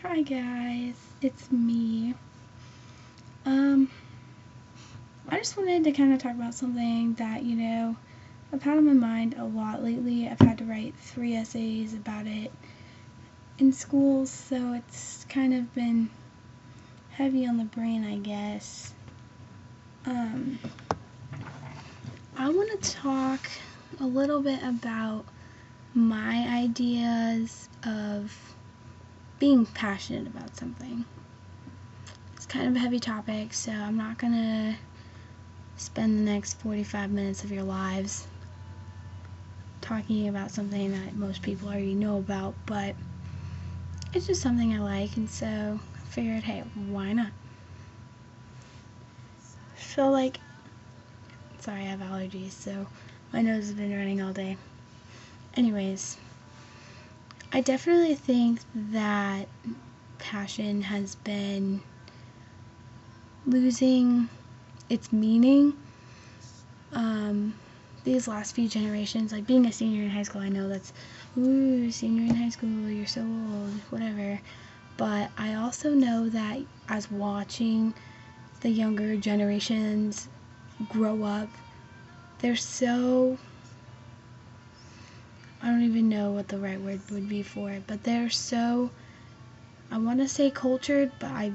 Hi guys, it's me. Um, I just wanted to kind of talk about something that, I've had on my mind a lot lately. I've had to write 3 essays about it in school, so it's kind of been heavy on the brain, I guess. Um, I want to talk a little bit about my ideas of being passionate about something. It's kind of a heavy topic, so I'm not gonna spend the next 45 minutes of your lives talking about something that most people already know about, but it's just something I like, and so I figured, hey, why not? So, sorry, I have allergies, so my nose has been running all day. Anyways, I definitely think that passion has been losing its meaning these last few generations. Like being a senior in high school, I know that's, ooh, senior in high school, you're so old, whatever. But I also know that as watching the younger generations grow up, they're so, I don't even know what the right word would be for it, but they're so, I want to say cultured, but I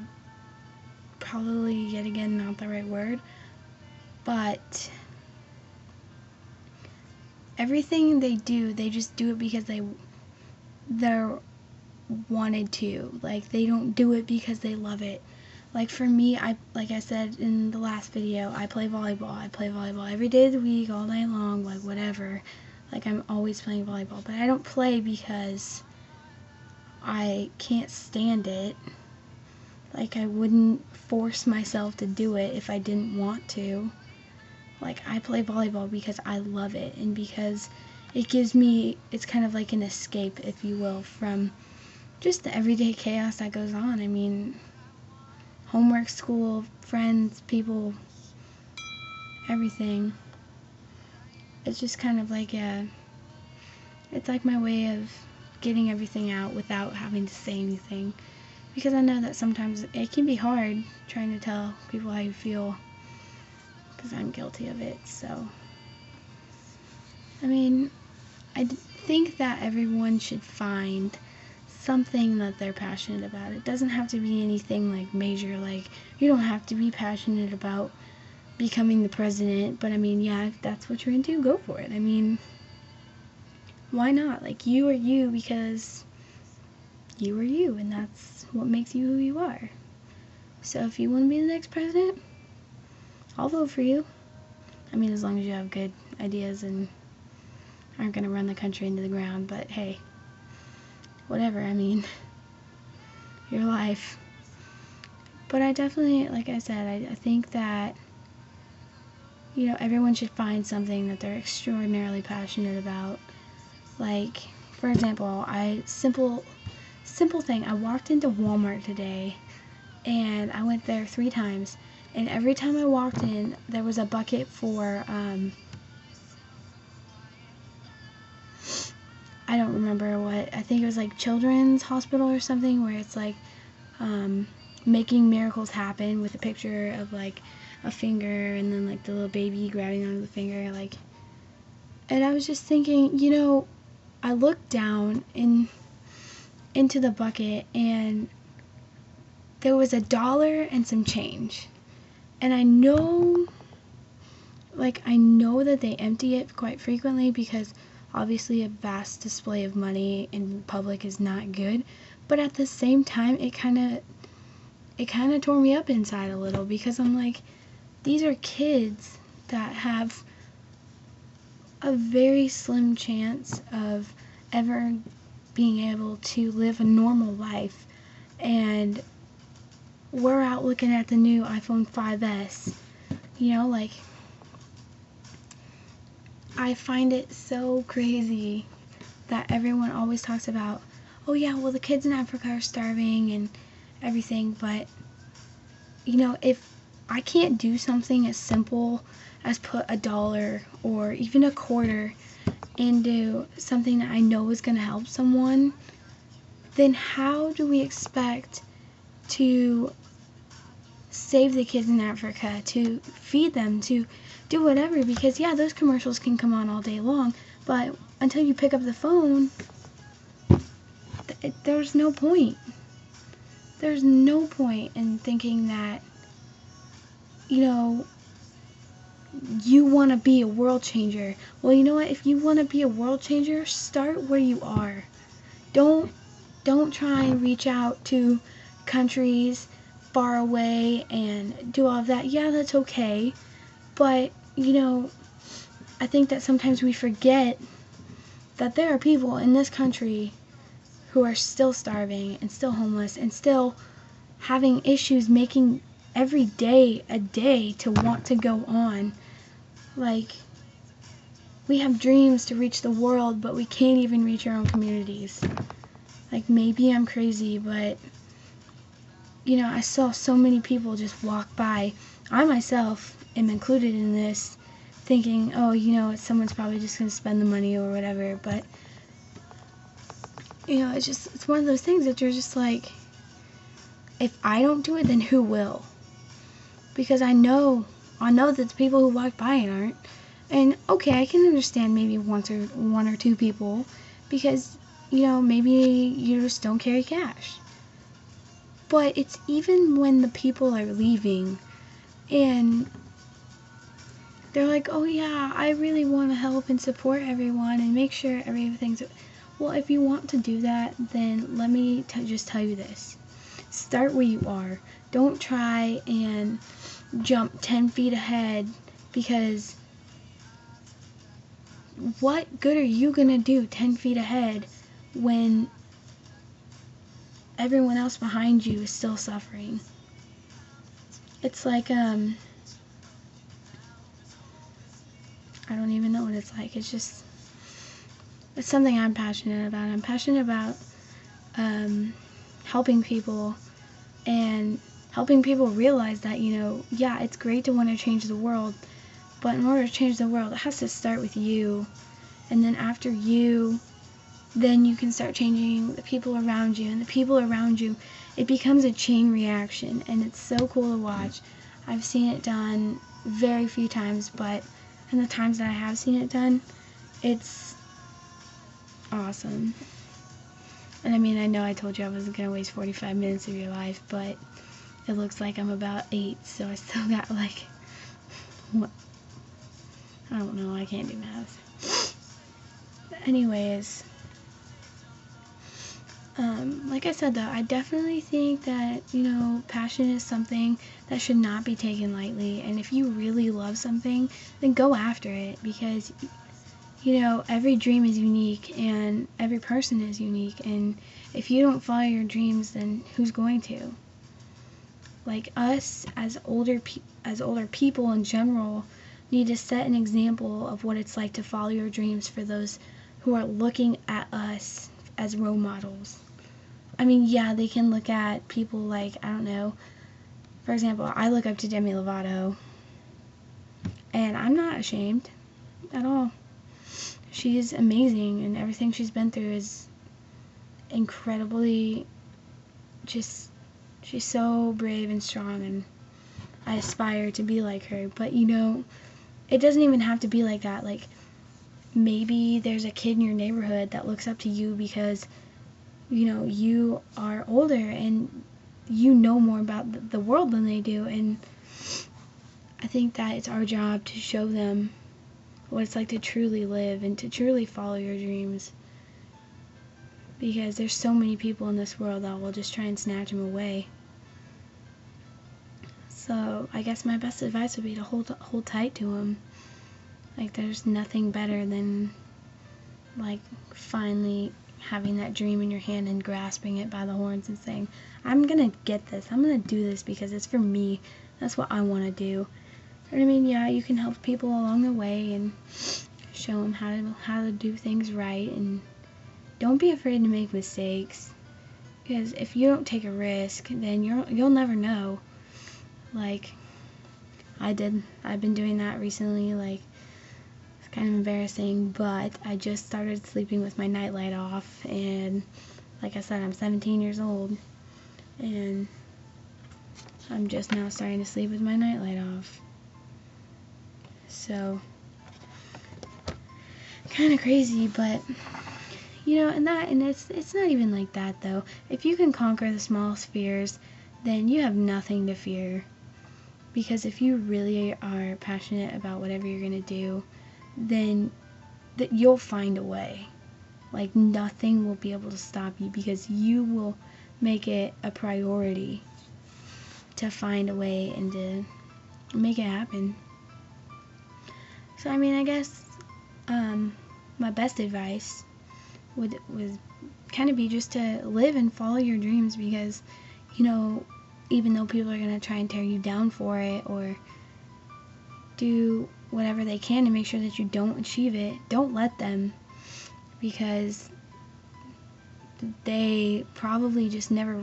probably, yet again, not the right word. But everything they do, they just do it because they're wanted to. Like, they don't do it because they love it. Like, for me, like I said in the last video, I play volleyball. I play volleyball every day of the week, all day long, like whatever. Like, I'm always playing volleyball, but I don't play because I can't stand it. Like, I wouldn't force myself to do it if I didn't want to. Like, I play volleyball because I love it, and because it gives me, it's kind of like an escape, if you will, from just the everyday chaos that goes on. I mean, homework, school, friends, people, everything. It's just kind of like it's like my way of getting everything out without having to say anything. Because I know that sometimes it can be hard trying to tell people how you feel, because I'm guilty of it. So, I mean, I think that everyone should find something that they're passionate about. It doesn't have to be anything like major. Like, you don't have to be passionate about becoming the president, but I mean, yeah, if that's what you're into, go for it. I mean, why not? Like, you are you because you are you, and that's what makes you who you are. So if you want to be the next president, I'll vote for you. I mean, as long as you have good ideas and aren't going to run the country into the ground, but hey, whatever. I mean, your life. But I definitely, like I said, I think that, everyone should find something that they're extraordinarily passionate about. Like, for example, simple thing. I walked into Walmart today, and I went there 3 times, and every time I walked in, there was a bucket for, I don't remember what, I think it was like Children's Hospital or something, where it's like, making miracles happen, with a picture of like a finger and then like the little baby grabbing onto the finger, like. And I was just thinking, I looked down into the bucket, and there was $1 and some change. And I know that they empty it quite frequently, because obviously a vast display of money in public is not good. But at the same time, it kind of tore me up inside a little, because I'm like, these are kids that have a very slim chance of ever being able to live a normal life, and we're out looking at the new iPhone 5S. Like, I find it so crazy that everyone always talks about, oh yeah, well, the kids in Africa are starving and everything, but if I can't do something as simple as put $1 or even a quarter into something that I know is going to help someone, then how do we expect to save the kids in Africa, to feed them, to do whatever? Because yeah, those commercials can come on all day long, but until you pick up the phone, there's no point. There's no point in thinking that, you know, you want to be a world changer. Well, you know what? If you want to be a world changer, start where you are. Don't try and reach out to countries far away and do all of that. Yeah, that's okay. But, you know, I think that sometimes we forget that there are people in this country who are still starving and still homeless and still having issues making every day a day to want to go on. Like, we have dreams to reach the world, but we can't even reach our own communities. Like, maybe I'm crazy, but, you know, I saw so many people just walk by. I myself am included in this, thinking, oh, you know, someone's probably just going to spend the money or whatever, but, you know, it's one of those things that you're just like, if I don't do it, then who will? Because I know that the people who walk by aren't. And okay, I can understand maybe one or two people, because, you know, maybe you just don't carry cash. But it's even when the people are leaving and they're like, oh yeah, I really want to help and support everyone and make sure everything's... Well, if you want to do that, then let me just tell you this. Start where you are. Don't try and jump 10 feet ahead, because what good are you going to do 10 feet ahead when everyone else behind you is still suffering? It's like, I don't even know what it's like. It's something I'm passionate about. I'm passionate about helping people and helping people realize that, you know, yeah, it's great to want to change the world, but in order to change the world, it has to start with you. And then after you, then you can start changing the people around you. And the people around you, it becomes a chain reaction. And it's so cool to watch. I've seen it done very few times, but in the times that I have seen it done, it's awesome. And I mean, I know I told you I wasn't going to waste 45 minutes of your life, but it looks like I'm about 8, so I still got like, what? I don't know, I can't do math. But anyways, like I said though, I definitely think that, you know, passion is something that should not be taken lightly. And if you really love something, then go after it, because, you know, every dream is unique and every person is unique. And if you don't follow your dreams, then who's going to? Like, us as older people in general need to set an example of what it's like to follow your dreams for those who are looking at us as role models. I mean, yeah, they can look at people like, I don't know, for example, I look up to Demi Lovato, and I'm not ashamed at all. She's amazing, and everything she's been through is incredibly just... She's so brave and strong, and I aspire to be like her. But, you know, it doesn't even have to be like that. Like, maybe there's a kid in your neighborhood that looks up to you because, you know, you are older and you know more about the world than they do. And I think that it's our job to show them what it's like to truly live and to truly follow your dreams. Because there's so many people in this world that will just try and snatch them away. So I guess my best advice would be to hold tight to them. Like, there's nothing better than, like, finally having that dream in your hand and grasping it by the horns and saying, I'm gonna get this. I'm gonna do this because it's for me. That's what I want to do. And I mean, yeah, you can help people along the way and show them how to do things right, and don't be afraid to make mistakes, because if you don't take a risk, then you'll never know. Like, I've been doing that recently. Like, it's kind of embarrassing, but I just started sleeping with my nightlight off, and like I said, I'm 17 years old, and I'm just now starting to sleep with my nightlight off. So, kind of crazy, but you know, and it's not even like that though. If you can conquer the smallest fears, then you have nothing to fear. Because if you really are passionate about whatever you're gonna do, then you'll find a way. Like nothing will be able to stop you because you will make it a priority to find a way and to make it happen. So I mean, I guess my best advice would kind of be just to live and follow your dreams, because you know, even though people are going to try and tear you down for it or do whatever they can to make sure that you don't achieve it, don't let them, because they probably just never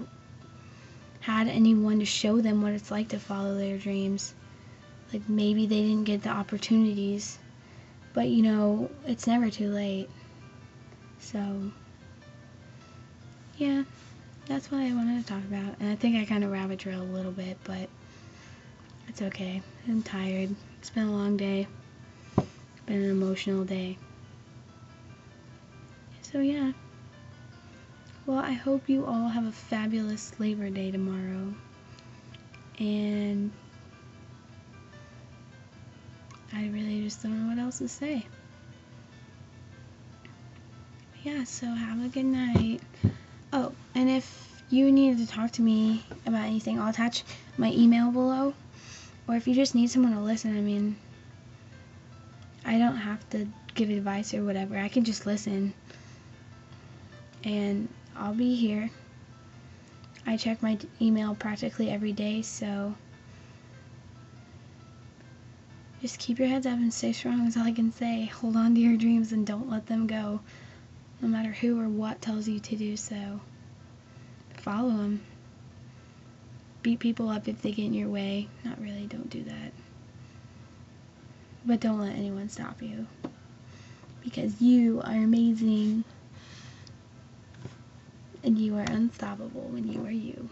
had anyone to show them what it's like to follow their dreams. Like maybe they didn't get the opportunities, but you know, it's never too late. So yeah, that's what I wanted to talk about. And I think I kind of rabbit trailed a little bit, but it's okay. I'm tired. It's been a long day. It's been an emotional day. So yeah. Well, I hope you all have a fabulous Labor Day tomorrow. And I really just don't know what else to say. Yeah, so have a good night. Oh, and if you need to talk to me about anything, I'll attach my email below. Or if you just need someone to listen, I mean, I don't have to give advice or whatever. I can just listen. And I'll be here. I check my email practically every day, so just keep your heads up and stay strong is all I can say. Hold on to your dreams and don't let them go, no matter who or what tells you to do so. Follow them. Beat people up if they get in your way. Not really, don't do that. But don't let anyone stop you, because you are amazing and you are unstoppable when you are you.